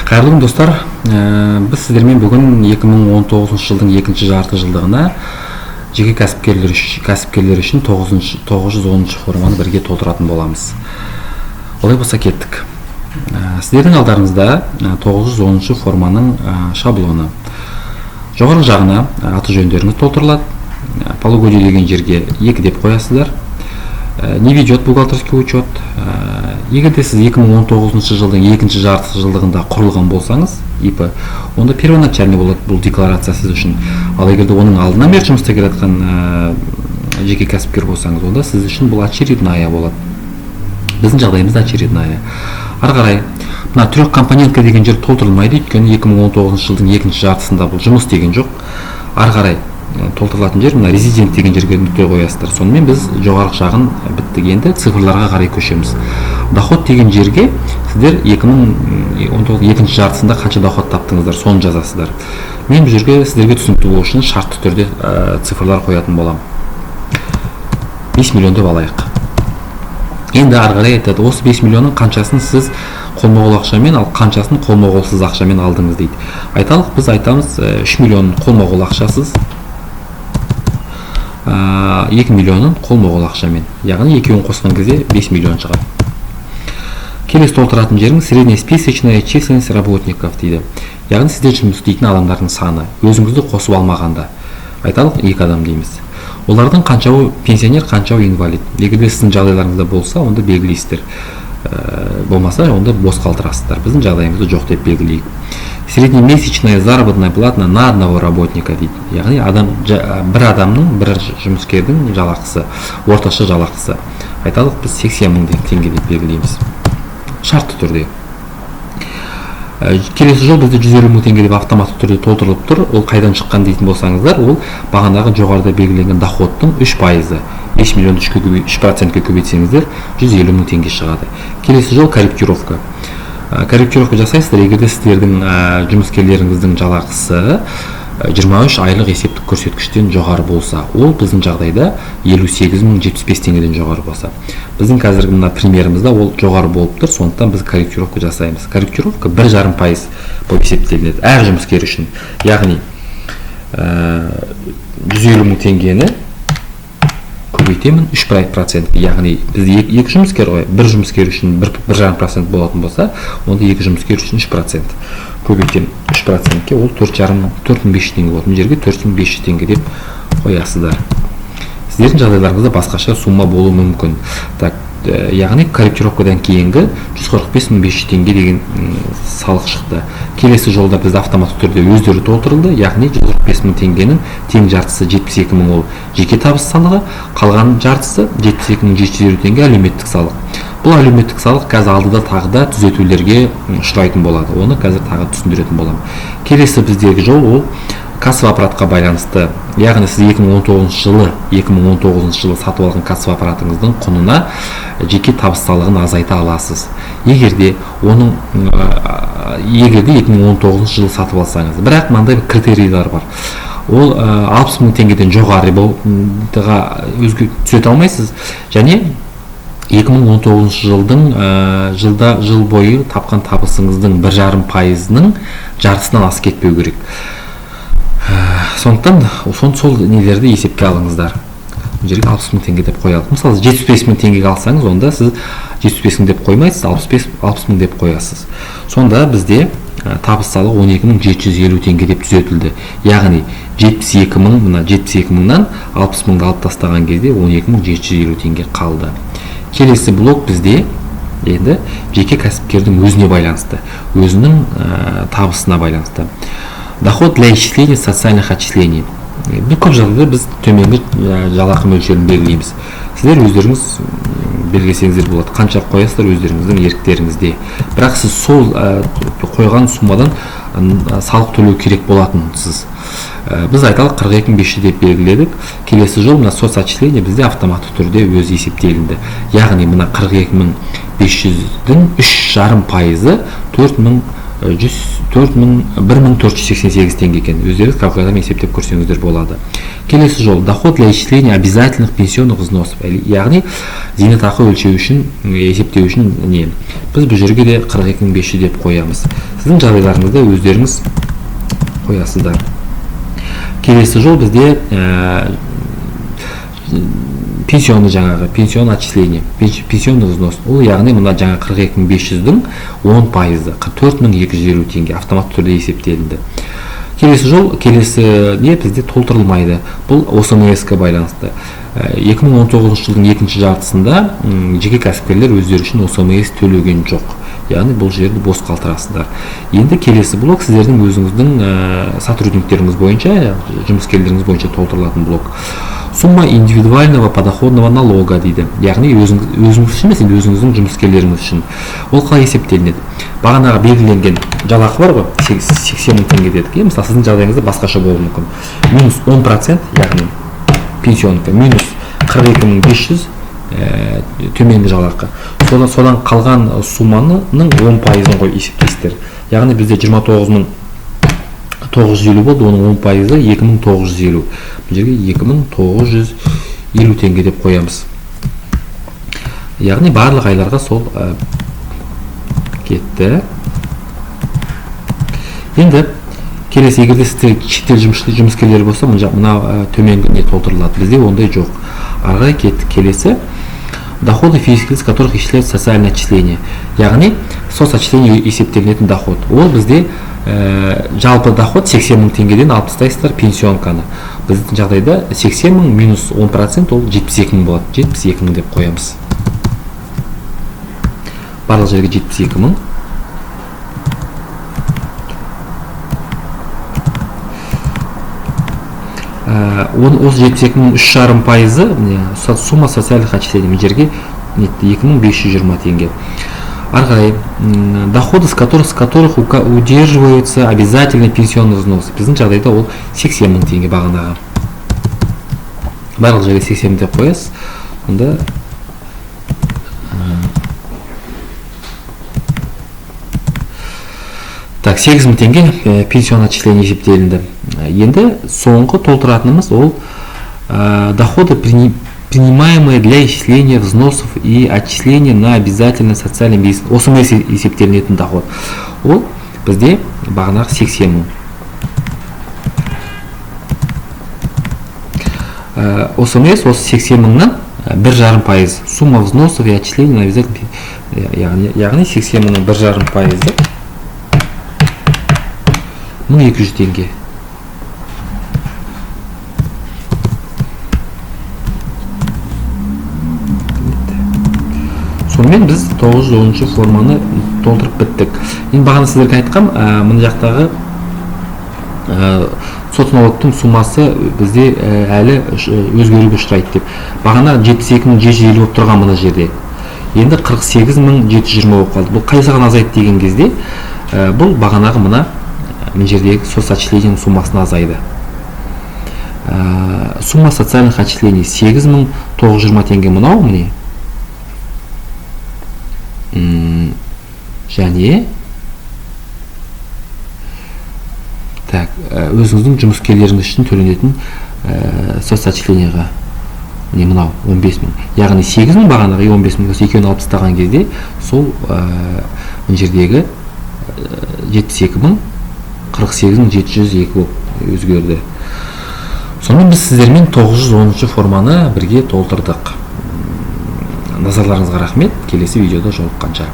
Қайырлы достар, біз сіздермен бүгін 2019 жылдың екінші жарты жылдығына жеке кәсіпкерлер үшін 910 форманы бірге толтыратын боламыз. Олай болса кеттік. Сіздердің алдарыңызда 910 форманың шаблоны. Жоғарғы жағына аты жөндеріңіз толтырылады. Полугодие деген жерге 2 деп қоясыздар. Не ведет бухгалтерский учет. Егер де сіз 2019 жылдың екінші жарты жылдығында құрылған болсаңыз, ИП, онда первоначальный болады бұл декларация сіз үшін. Ал егер де оның алдынан бері жұмыста келе жатқан жеке кәсіпкер болсаңыз, онда сіз үшін бұл очередная болады. Біздің жағдайымызда очередная. Ары қарай, мына трех компонентка деген жер толтырылмайды, өйткені 2019 жылдың екінші жартысында бұл жұмыс деген жоқ. Ары қарай толтырылатын жер мына резидент деген жерге нүкте қоясыздар. Сонымен біз жоғарғы жағын біттік, енді цифрларға қарай көшеміз. Доход деген жерге сіздер 2019 екінші жартысында қанша доход таптыңыздар, соны жазасыздар. Мен бұл жерге сіздерге түсінікті болу үшін шартты түрде цифрлар қоятын боламын. 5 миллион деп алайық. Енді ары қарай айтады, осы 5 миллионның қаншасын сіз қолма-қол ақшамен, ал қаншасын қолма-қолсыз ақшамен алдыңыз дейді. Айталық, біз айтамыз 3 миллион қолма-қол ақшасыз, 2 миллионын қолма-қол ақшамен. Яғни екеуін қосқан кезде 5 миллион шығады. Келесі толтыратын жеріңіз среднесписочная численность работников дейді. Яғни сізде жұмыс істейтін адамдардың саны, өзіңізді қосып алмағанда. Айталық 2 адам дейміз. Олардың қаншауы пенсионер, қаншауы инвалид. Егер де сіздің жағдайларыңызда болса, онда белгілейсіздер. Болмаса, онда бос қалдырасыздар. Біздің жағдайымызды жоқ деп белгілейік. Среднемесячная заработная плата на одного работника дейді. Яғни бір адамның, бір жұмыскердің жалақысы, орташа жалақысы. Айталық, біз 80 мың теңге деп белгілейміз. Шартты түрде. Келесі жыл бізде 150 мың теңге деп автоматты түрде толтырылып тұр. Ол қайдан шыққан дейтін болсаңыздар, ол бағанағы жоғарыда белгіленген доходтың 3%. 5 миллион 3%-ке көбейтсеңіздер 150 мың теңге шығады. Келесі жыл корректировка. Корректировка жасайсыздар, егер де сіздердің жұмыскерлеріңіздің жалақысы 23 айлық есептік көрсеткіштен жоғары болса, ол біздің жағдайда 58 мың 75 теңгеден жоғары болса. Біздің қазіргі мына примерімізде ол жоғары болып тұр, сондықтан біз корректировка жасаймыз. Корректировка 1,5% болып есептелінеді әр жұмыскер үшін. Яғни 150 мың теңгені көбейтемін 3%. Яғни бізде 2 жұмыскер ғой, бір жұмыскер үшін 1,5% болатын болса, онда 2 жұмыскер үшін 3%. Көбейтем 3%-ке, ол 4500 теңге болады. Бұл жерге 4500 теңге деп қоясыздар. Сіздердің жағдайларыңызда басқаша сумма болуы мүмкін. Яғни корректировкадан кейінгі 145.500 теңге деген салық шықты. Келесі жолда бізде автоматты түрде өздері толтырылды. Яғни 145 мың теңгенің тең жартысы 72 мың ол жеке табыс салығы, қалған жартысы 72.750 теңге әлеуметтік салық. Бұл әлеуметтік салық қазір алдыда тағы да түзетулерге ұшырайтын болады. Оны қазір тағы түсіндіретін боламын. Келесі біздегі жол ол кассовый аппаратқа байланысты. Яғни сіз 2019 жылы сатып алған кассовый аппаратыңыздың құнына жеке табыс салығын азайта аласыз. Егер де 2019 жылы сатып алсаңыз, бірақ мынандай критерийлер бар. Ол 60 мың теңгеден жоғары өзге түзете алмайсыз. Және 2019 жылдың жыл бойы тапқан табысыңыздың 1,5%-ның жартысынан асып кетпеу керек. Сондықтан сол нелерді есепке алыңыздар. Жерге 60 мың теңге деп қоялық. Мысалы 75 мың теңгеге алсаңыз, онда сіз 75 мың деп қоймайсыз, 60 мың деп қоясыз. Сонда бізде табыс салығы 12.750 теңге деп түзетілді. Яғни 72 мыңнан 60 мыңды алып тастаған кезде 12.750 теңге қалды. Келесі блок бізде енді жеке кәсіпкердің өзіне байланысты, өзінің табысына байланысты. Доход для исчисления социальных отчислений. Бұл көп жағдайда біз төменгі жалақы мөлшерін белгілейміз. Сіздер өздеріңіз белгілесеңіздер болады. Қанша қоясыздар өздеріңіздің еріктеріңізде. Бірақ сіз сол қойған суммадан салық төлеу керек болатынсыз. Біз айталық 42.500 деп белгіледік. Келесі жыл мына соцотчисление бізде автоматты түрде өзі есептелінді. Яғни мына 42.500-дің 3,5%-ы 1488 теңге екен. Өздеріңіз калькулятормен есептеп көрсеңіздер болады. Келесі жол доход для исчисления обязательных пенсионных взносов. Яғни зейнетақы өлшеу үшін, есептеу үшін не? Біз бұл жерге де 42.500 деп қоямыз. Сіздің жағдайларыңызда өздеріңіз қоясыздар. Келесі жол бізде пенсионный жаңағы, пенсион отчисление, пенсионный взнос. Ол яғни мына жаңа 42.500-дің 10%, 44.250 теңге автоматты түрде есептелінді. Келесі жол, келесі не бізде толтырылмайды. Бұл ОСМС-ке байланысты. 2019 жылдың екінші жартысында жеке кәсіпкерлер өздері үшін ОСМС төлеген жоқ. Яғни бұл жерді бос қалтырасыздар. Енді келесі блок сіздердің өзіңіздің сотрудниктеріңіз бойынша, жұмыскерлеріңіз бойынша толтырылатын блок. Сумма индивидуального подоходного налога дейді. Яғни өзіңіз үшін емес, өзіңіздің жұмыскерлеріңіз үшін. Ол қалай есептелінеді? Бағанағы белгіленген жалақы бар ғой, 80.000 теңге дедік. Мысалы, сіздің жағдайыңызда басқаша болуы мүмкін. Минус 10%, яғни пенсионка, минус 42.500 төменгі жалақы. Содан қалған сумманың 10%-ын ғой есептейсіздер. Яғни бізде 29.950 болды, оның 10%-ы 2.950. Бұл жерге 2.950 теңге деп қоямыз. Яғни барлық айларға сол кетті. Енді келесі, егерде сізде шетел жұмыскерлер болса, мына төменгі не толтырылады. Бізде ондай жоқ. Арға кеттік. Келесі доходы физических лиц, которых исчисляют социальное отчисление. Яғни соцотчисление есептелінетін доход. Ол бізде жалпы доход 80.000 теңгеден алып тастайсыздар пенсионканы. Біздің жағдайда 80.000 минус 10% ол 72.000 болады. 72.000 деп қоямыз. Барлық жерге 72.000. Осы 72.000 3,5% сумма социальных отчислений. Мына жерге 2.520 теңге. Арғай, доходы, с которых удерживаются обязательные пенсионные взносы. Біздің жағдайда ол 80.000 теңге бағанағы. Барлық жерге 80 деп қоясыз. Онда так, 8.000 теңге пенсион отчисление есептелінді. Енді соңғы толтыратынымыз ол доходы, принимаемые для исчисления взносов и отчисления на обязательный социальный бизнес. ОСМС есептелінетін доход. Ол бізде бағанағы 80.000. ОСМС осы 80.000-нан 1,5%. Сумма взносов и отчисления на обязательный, яғни 80.000-нан 1,5%. 1200 теңге. Сонымен біз 910 форманы толтырып біттік. Енді бағана сіздерге айтқам, мұны жақтағы соцналогтың суммасы бізде әлі өзгеруге ұшырайды деп. Бағана 72.750 болып тұрған мұны жерде. Енді 48.720 болып қалды. Бұл қайсыған азайды деген кезде, бұл бағанағы мұна жердегі соцотчислениенің суммасына азайды. Сумма социальных отчислений 8.920 теңге мұнау міне. Және так, өзіңіздің жұмыскерлеріңіз үшін төленетін соцотчисленияға не мынау 15.000. Яғни 8.000 бағанағы 15.000 екеуін алып тастаған кезде сол жердегі 72.000 48.702 болып өзгерді. Сонымен біз сіздермен 910 форманы бірге толтырдық. Назарларыңызға рахмет. Келесі видеода жолыққанша.